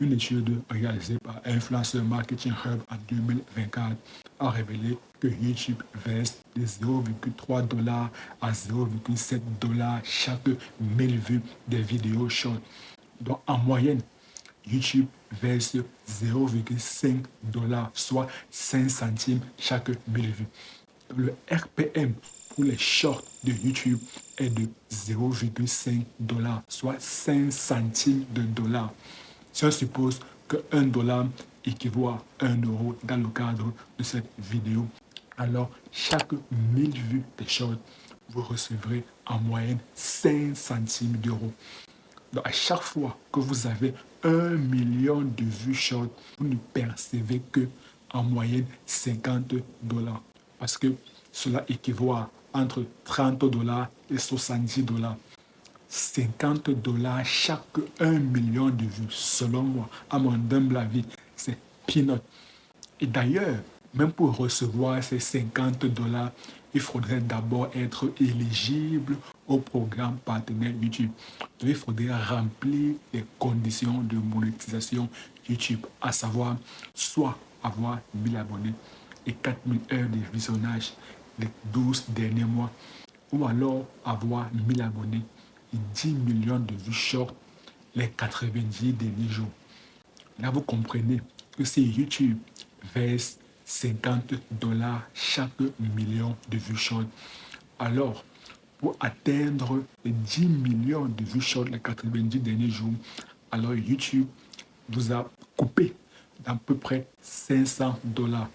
Une étude réalisée par Influencer Marketing Hub en 2024 a révélé que YouTube verse de 0,3 $ à 0,7 $ chaque 1000 vues des vidéos short. Donc en moyenne, YouTube verse 0,5 $, soit 5 centimes chaque 1000 vues. Le RPM pour les shorts de YouTube est de 0,5 $, soit 5 centimes de dollar. Si on suppose que 1 $ équivaut à 1 € dans le cadre de cette vidéo, alors chaque 1000 vues des shorts, vous recevrez en moyenne 5 centimes d'euros. Donc à chaque fois que vous avez 1 million de vues short, vous ne percevez que en moyenne 50 $. Parce que cela équivaut à entre 30 $ et 70 $. 50 $ chaque 1 million de vues, selon moi, à mon humble avis, c'est peanut. Et d'ailleurs, même pour recevoir ces 50 $, il faudrait d'abord être éligible au programme partenaire YouTube. Donc, il faudrait remplir les conditions de monétisation YouTube, à savoir soit avoir 1000 abonnés et 4000 heures de visionnage les 12 derniers mois, ou alors avoir 1000 abonnés et 10 millions de vues short les 90 derniers jours. Là, vous comprenez que si YouTube verse 50 $ chaque million de vues short, alors pour atteindre les 10 millions de vues short les 90 derniers jours, alors YouTube vous a coupé d'à peu près 500 $.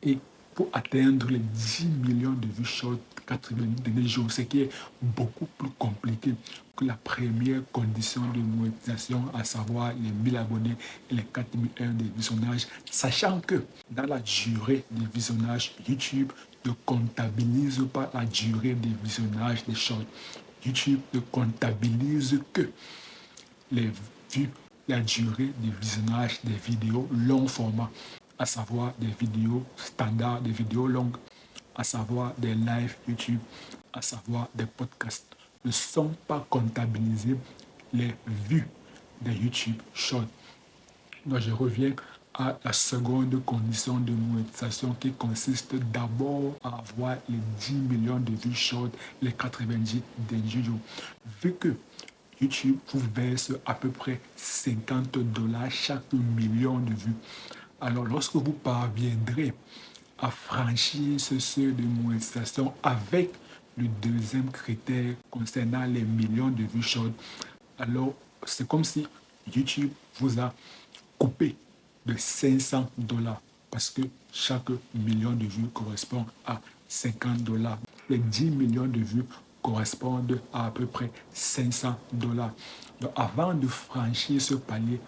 Et pour atteindre les 10 millions de vues short 90 derniers jours, ce qui est beaucoup plus compliqué que la première condition de monétisation, à savoir les 1000 abonnés et les 4000 heures de visionnage, sachant que dans la durée de visionnage, YouTube ne comptabilise pas la durée de visionnage des shorts. YouTube ne comptabilise que les vues, la durée de visionnage des vidéos long format, à savoir des vidéos standards, des vidéos longues, à savoir des lives YouTube, à savoir des podcasts. Ne sont pas comptabilisés les vues de YouTube Short. Donc je reviens à la seconde condition de monétisation qui consiste d'abord à avoir les 10 millions de vues short les 90 derniers jours. Vu que YouTube vous verse à peu près 50 $ chaque million de vues, alors lorsque vous parviendrez à franchir ce seuil de monétisation avec le deuxième critère concernant les millions de vues short, alors c'est comme si YouTube vous a coupé de 500 $ parce que chaque million de vues correspond à 50 $. Les 10 millions de vues correspondent à peu près 500 $. Donc avant de franchir ce palier,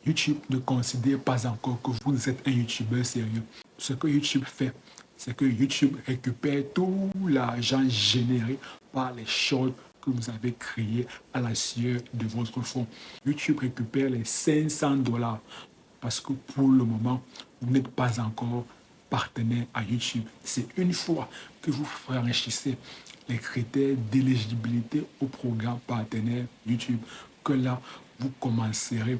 YouTube ne considère pas encore que vous êtes un YouTuber sérieux. Ce que YouTube fait, c'est que YouTube récupère tout l'argent généré par les shorts que vous avez créés à la sueur de votre fonds. YouTube récupère les 500 $ parce que pour le moment, vous n'êtes pas encore partenaire à YouTube. C'est une fois que vous franchissez les critères d'éligibilité au programme partenaire YouTube que là, vous commencerez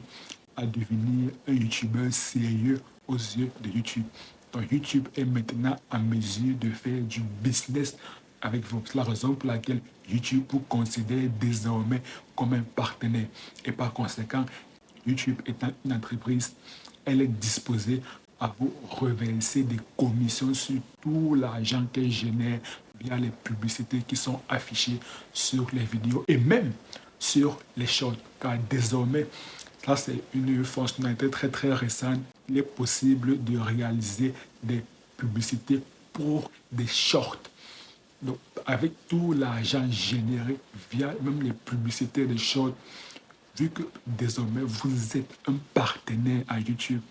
à devenir un YouTuber sérieux aux yeux de YouTube. Donc YouTube est maintenant en mesure de faire du business avec vous. C'est la raison pour laquelle YouTube vous considère désormais comme un partenaire. Et par conséquent, YouTube étant une entreprise, elle est disposée à vous reverser des commissions sur tout l'argent qu'elle génère via les publicités qui sont affichées sur les vidéos et même sur les shorts. Car désormais, ça c'est une fonctionnalité très très récente, il est possible de réaliser des publicités pour des shorts. Donc, avec tout l'argent généré via même les publicités des shorts, vu que désormais vous êtes un partenaire à YouTube,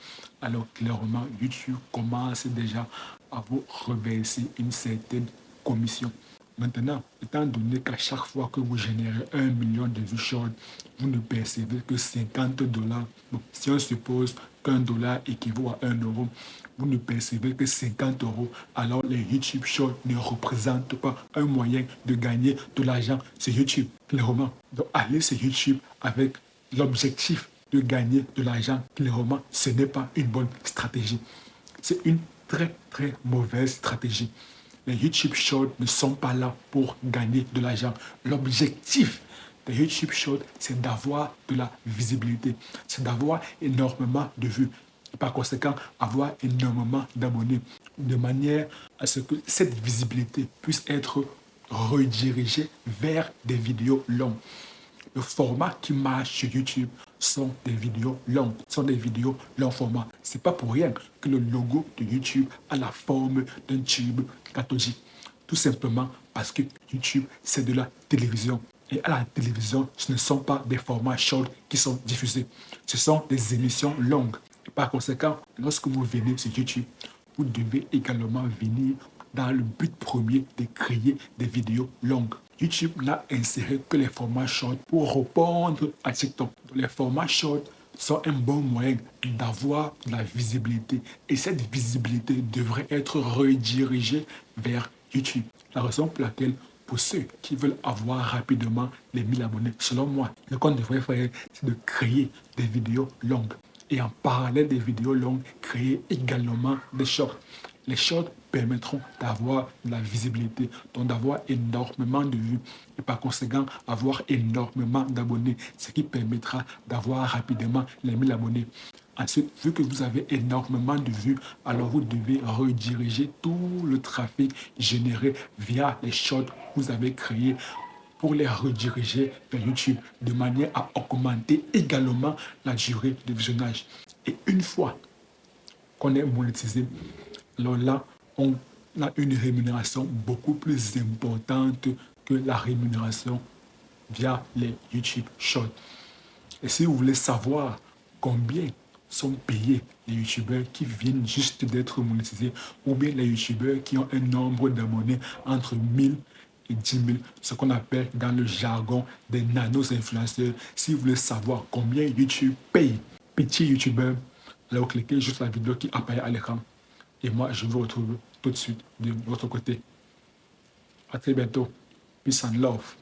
alors clairement YouTube commence déjà à vous reverser une certaine commission. Maintenant, étant donné qu'à chaque fois que vous générez 1 million de vues short, vous ne percevez que 50 $. Donc, si on suppose qu'un dollar équivaut à 1 €, vous ne percevez que 50 €. Alors, les YouTube Shorts ne représentent pas un moyen de gagner de l'argent sur YouTube, clairement. Donc, allez sur YouTube avec l'objectif de gagner de l'argent, clairement, ce n'est pas une bonne stratégie. C'est une très, très mauvaise stratégie. Les YouTube Shorts ne sont pas là pour gagner de l'argent. L'objectif des YouTube Shorts, c'est d'avoir de la visibilité, c'est d'avoir énormément de vues. Et par conséquent, avoir énormément d'abonnés, de manière à ce que cette visibilité puisse être redirigée vers des vidéos longues. Le format qui marche sur YouTube sont des vidéos longues, sont des vidéos long format. C'est pas pour rien que le logo de YouTube a la forme d'un tube cathodique. Tout simplement parce que YouTube, c'est de la télévision. Et à la télévision, ce ne sont pas des formats short qui sont diffusés. Ce sont des émissions longues. Et par conséquent, lorsque vous venez sur YouTube, vous devez également venir dans le but premier de créer des vidéos longues. YouTube n'a inséré que les formats short pour répondre à TikTok. Les formats short sont un bon moyen d'avoir de la visibilité. Et cette visibilité devrait être redirigée vers YouTube. La raison pour laquelle, pour ceux qui veulent avoir rapidement les 1000 abonnés, selon moi, ce qu'on devrait faire, c'est de créer des vidéos longues. Et en parallèle des vidéos longues, créer également des shorts. Les shorts permettront d'avoir de la visibilité, donc d'avoir énormément de vues et par conséquent avoir énormément d'abonnés, ce qui permettra d'avoir rapidement les 1000 abonnés. Ensuite, vu que vous avez énormément de vues, alors vous devez rediriger tout le trafic généré via les shorts que vous avez créés pour les rediriger vers YouTube de manière à augmenter également la durée de visionnage. Et une fois qu'on est monétisé, alors là, on a une rémunération beaucoup plus importante que la rémunération via les YouTube Shorts. Et si vous voulez savoir combien sont payés les YouTubeurs qui viennent juste d'être monétisés ou bien les YouTubeurs qui ont un nombre d'abonnés entre 1000 et 10 000, ce qu'on appelle dans le jargon des nano-influenceurs. Si vous voulez savoir combien YouTube paye petit YouTubeur, alors cliquez juste la vidéo qui apparaît à l'écran. Et moi, je vous retrouve tout de suite de l'autre côté. À très bientôt. Peace and love.